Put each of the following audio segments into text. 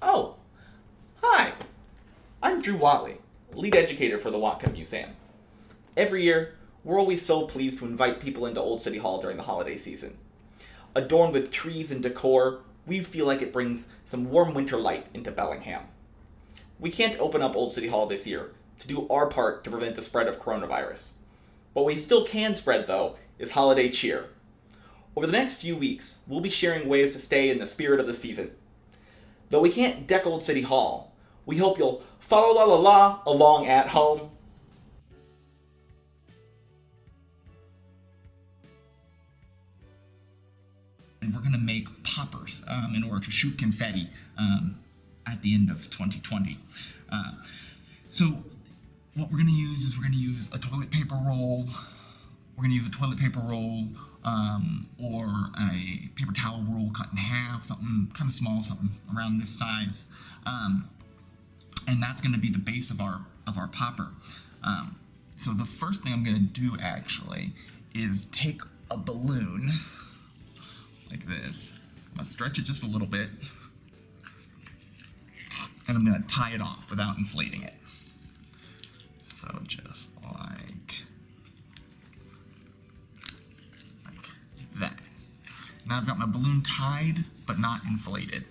Oh, hi. I'm Drew Watley, lead educator for the Watka Museum. Every year, we're always so pleased to invite people into Old City Hall during the holiday season. Adorned with trees and decor, we feel like it brings some warm winter light into Bellingham. We can't open up Old City Hall this year to do our part to prevent the spread of coronavirus. What we still can spread, though, is holiday cheer. Over the next few weeks, we'll be sharing ways to stay in the spirit of the season. Though we can't deck Old City Hall, we hope you'll follow la la la along at home. And we're going to make poppers in order to shoot confetti at the end of 2020. So what we're going to use is we're going to use a toilet paper roll. We're going to use a toilet paper roll or a paper towel roll cut in half, something kind of small, something around this size. And that's going to be the base of our popper. So the first thing I'm going to do actually is take a balloon like this. I'm going to stretch it just a little bit, and I'm going to tie it off without inflating it. So just like that. Now I've got my balloon tied, but not inflated.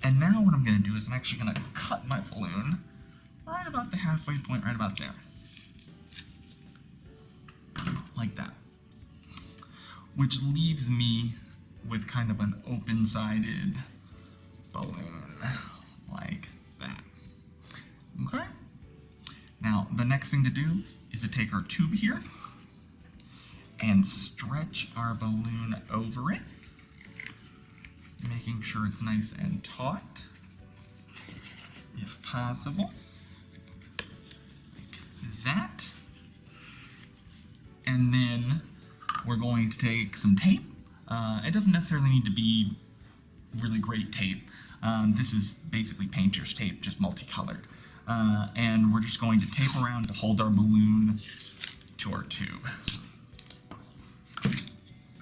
And now what I'm going to do is I'm actually going to cut my balloon right about the halfway point, right about there. Like that. Which leaves me with kind of an open-sided balloon, like that. Okay? Now, the next thing to do is to take our tube here and stretch our balloon over it, making sure it's nice and taut, if possible, like that. And then we're going to take some tape. It doesn't necessarily need to be really great tape. This is basically painter's tape, just multicolored. And we're just going to tape around to hold our balloon to our tube.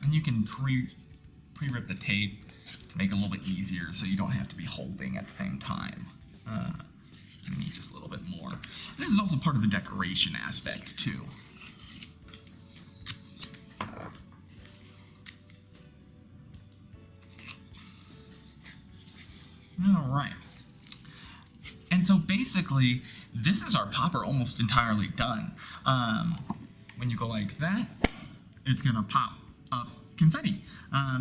And you can pre-rip the tape to make it a little bit easier so you don't have to be holding at the same time. You need just a little bit more. This is also part of the decoration aspect too. Alright. And so basically, this is our popper almost entirely done. When you go like that, it's going to pop up confetti.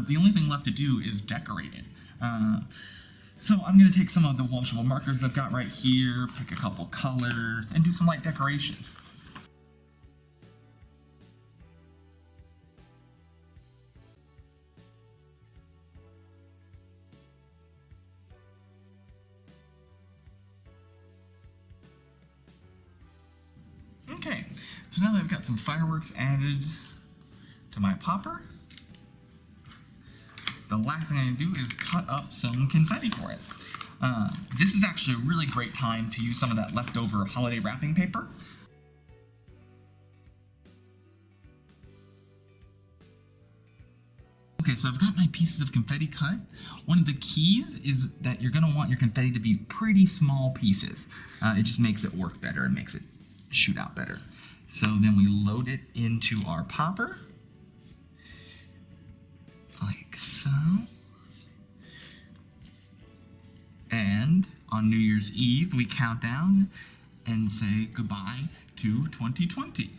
The only thing left to do is decorate it. So I'm going to take some of the washable markers I've got right here, pick a couple colors, and do some light decoration. Okay, so now that I've got some fireworks added to my popper, the last thing I can do is cut up some confetti for it. This is actually a really great time to use some of that leftover holiday wrapping paper. Okay, so I've got my pieces of confetti cut. One of the keys is that you're going to want your confetti to be pretty small pieces. It just makes it work better and makes it shoot out better. So then we load it into our popper, like so. And on New Year's Eve, we count down and say goodbye to 2020.